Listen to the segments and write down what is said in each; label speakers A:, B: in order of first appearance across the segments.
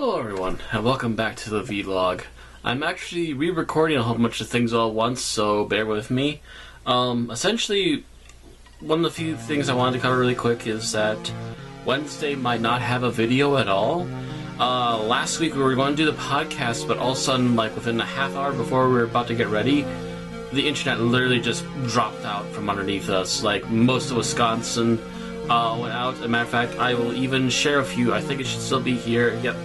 A: Hello everyone, and welcome back to the vlog. I'm actually re-recording a whole bunch of things all at once, so bear with me. Essentially, one of the few things I wanted to cover really quick is that Wednesday might not have a video at all. Last week we were going to do the podcast, but all of a sudden, like within a half hour before we were about to get ready, the internet literally just dropped out from underneath us. Like, most of Wisconsin went out. As a matter of fact, I will even share with you, I think it should still be here, yep.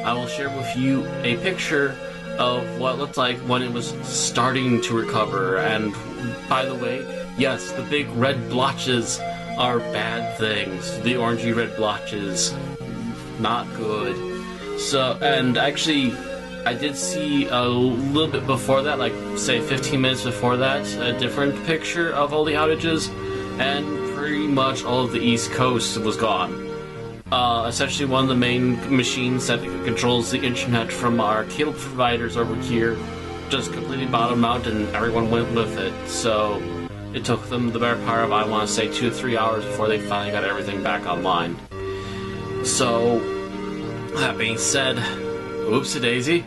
A: I will share with you a picture of what it looked like when it was starting to recover. And by the way, yes, the big red blotches are bad things. The orangey red blotches, not good. So, and actually, I did see a little bit before that, like say 15 minutes before that, a different picture of all the outages, and pretty much all of the East Coast was gone. Essentially one of the main machines that controls the internet from our cable providers over here just completely bottomed out and everyone went with it. So it took them the better part of, I want to say, 2 to 3 hours before they finally got everything back online. So, that being said, whoopsie-daisy.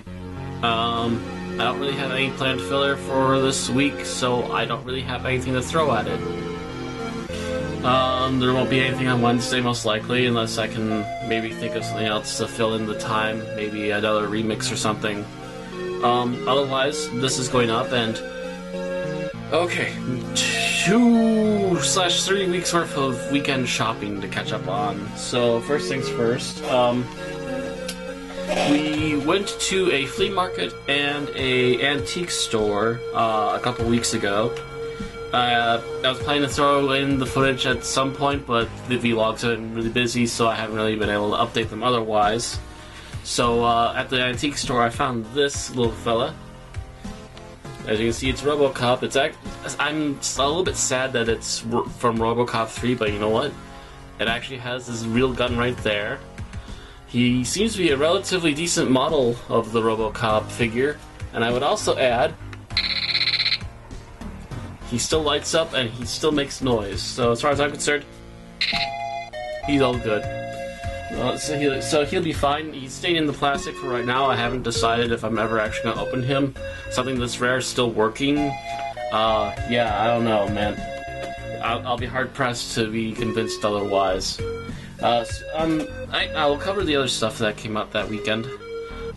A: I don't really have any planned filler for this week, so I don't really have anything to throw at it. There won't be anything on Wednesday, most likely, unless I can maybe think of something else to fill in the time, maybe another remix or something. Otherwise, this is going up, and okay, 2/3 weeks worth of weekend shopping to catch up on. So, first things first, we went to a flea market and a antique store a couple weeks ago. I was planning to throw in the footage at some point, but the vlogs have been really busy, so I haven't really been able to update them otherwise. So at the antique store, I found this little fella. As you can see, it's RoboCop. I'm a little bit sad that it's from RoboCop 3, but you know what? It actually has this real gun right there. He seems to be a relatively decent model of the RoboCop figure, and I would also add, he still lights up and he still makes noise. So as far as I'm concerned, he's all good. So he'll be fine. He's staying in the plastic for right now. I haven't decided if I'm ever actually going to open him. Something this rare is still working. Yeah, I don't know, man. I'll be hard-pressed to be convinced otherwise. I'll cover the other stuff that came out that weekend.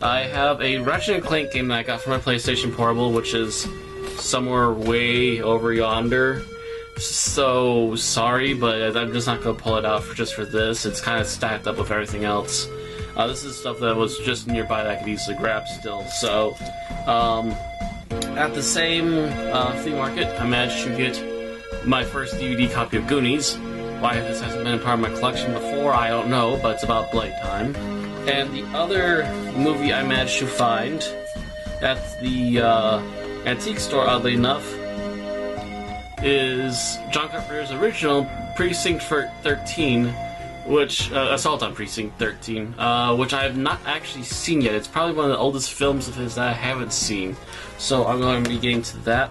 A: I have a Ratchet & Clank game that I got for my PlayStation Portable, which is somewhere way over yonder. So sorry, but I'm just not going to pull it out just for this. It's kind of stacked up with everything else. This is stuff that was just nearby that I could easily grab still. So, at the same flea market, I managed to get my first DVD copy of Goonies. Why this hasn't been a part of my collection before, I don't know, but it's about Blade time. And the other movie I managed to find at the antique store, oddly enough, is John Carpenter's original Precinct 13, which, Assault on Precinct 13, which I have not actually seen yet. It's probably one of the oldest films of his that I haven't seen. So I'm going to be getting to that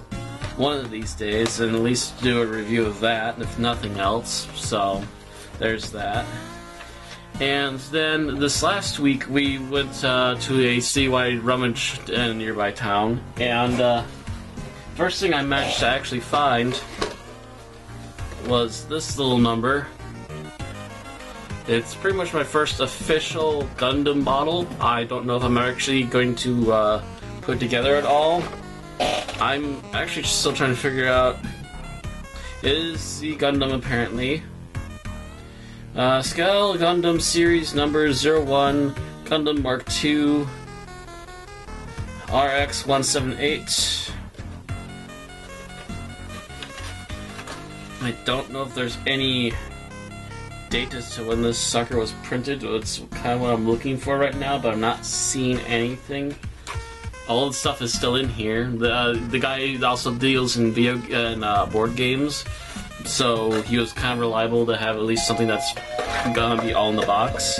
A: one of these days, and at least do a review of that, if nothing else. So, there's that. And then, this last week, we went to a citywide rummage in a nearby town, and first thing I managed to actually find was this little number. It's pretty much my first official Gundam model. I don't know if I'm actually going to put it together at all. I'm actually still trying to figure out, is the Gundam apparently. Scale Gundam Series number 01, Gundam Mark II, RX-178. I don't know if there's any date as to when this sucker was printed. It's kind of what I'm looking for right now, but I'm not seeing anything. All the stuff is still in here. The guy also deals in board games, so he was kind of reliable to have at least something that's gonna be all in the box.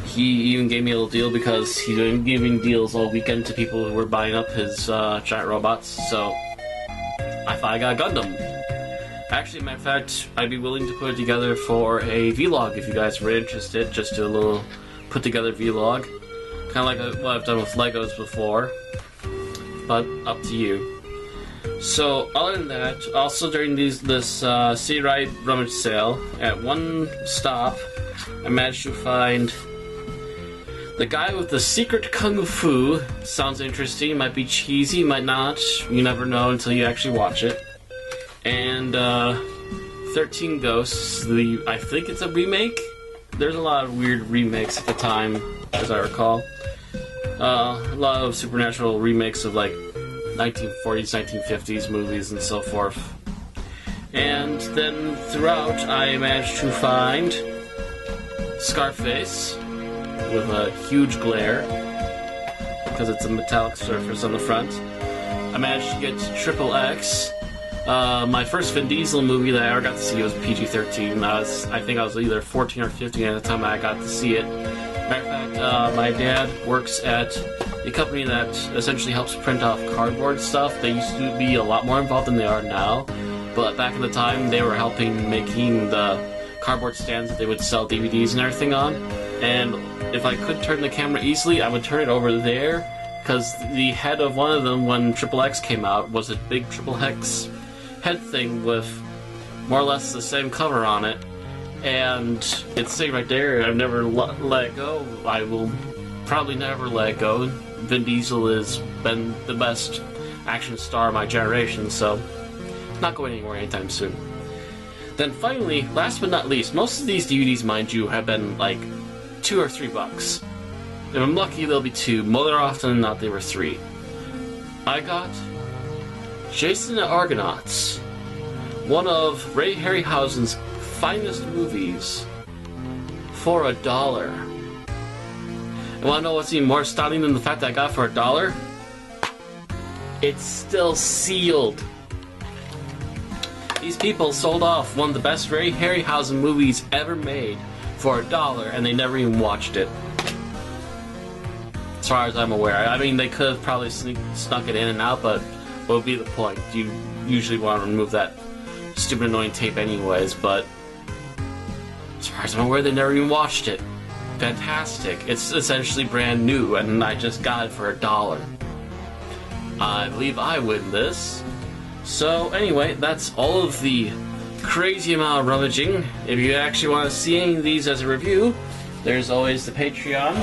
A: He even gave me a little deal because he's been giving deals all weekend to people who were buying up his giant robots, so I thought I got a Gundam. Actually, matter of fact, I'd be willing to put it together for a vlog if you guys were interested. Just do a little put together vlog. Kind of like what I've done with Legos before. But up to you. So, other than that, also during this City Ride rummage sale, at one stop, I managed to find the guy with the secret kung fu. Sounds interesting, might be cheesy, might not. You never know until you actually watch it. And 13 Ghosts, I think it's a remake. There's a lot of weird remakes at the time, as I recall. A lot of supernatural remakes of like 1940s, 1950s movies and so forth. And then throughout, I managed to find Scarface with a huge glare because it's a metallic surface on the front. I managed to get Triple X. My first Vin Diesel movie that I ever got to see was PG-13. I think I was either 14 or 15 at the time I got to see it. Matter of fact, my dad works at a company that essentially helps print off cardboard stuff. They used to be a lot more involved than they are now, but back in the time they were helping making the cardboard stands that they would sell DVDs and everything on. And if I could turn the camera easily, I would turn it over there, because the head of one of them, when Triple X came out, was a big Triple X head thing with more or less the same cover on it. And it's sitting right there. I've never let it go. I will probably never let it go. Vin Diesel has been the best action star of my generation, so not going anywhere anytime soon. Then finally, last but not least, most of these DVDs, mind you, have been like $2 or $3. If I'm lucky, they'll be 2. More often than not, they were 3. I got Jason and the Argonauts, one of Ray Harryhausen's finest movies, for $1. And wanna know what's even more stunning than the fact that I got it for $1? It's still sealed. These people sold off one of the best Ray Harryhausen movies ever made for $1, and they never even watched it. As far as I'm aware. I mean, they could have probably snuck it in and out, but what would be the point? You usually want to remove that stupid annoying tape anyways, but as far as I'm aware, they never even watched it. Fantastic. It's essentially brand new, and I just got it for $1. I believe I win this. So anyway, that's all of the crazy amount of rummaging. If you actually want to see any of these as a review, there's always the Patreon.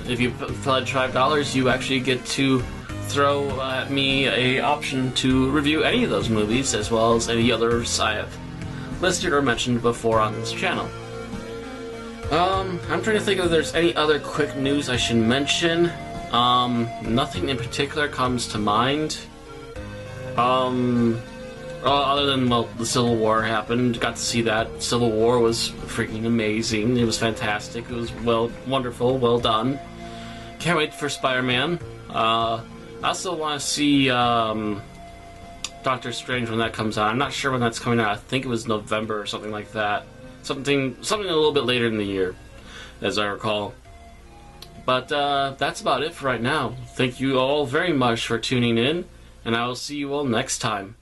A: If you pledge $5, you actually get to throw at me a option to review any of those movies, as well as any others I have listed or mentioned before on this channel. I'm trying to think if there's any other quick news I should mention. Nothing in particular comes to mind. Other than, well, the Civil War happened. Got to see that. Civil War was freaking amazing. It was fantastic. It was wonderful, well done. Can't wait for Spider-Man. I also want to see Doctor Strange when that comes out. I'm not sure when that's coming out. I think it was November or something like that. Something a little bit later in the year, as I recall. But that's about it for right now. Thank you all very much for tuning in, and I will see you all next time.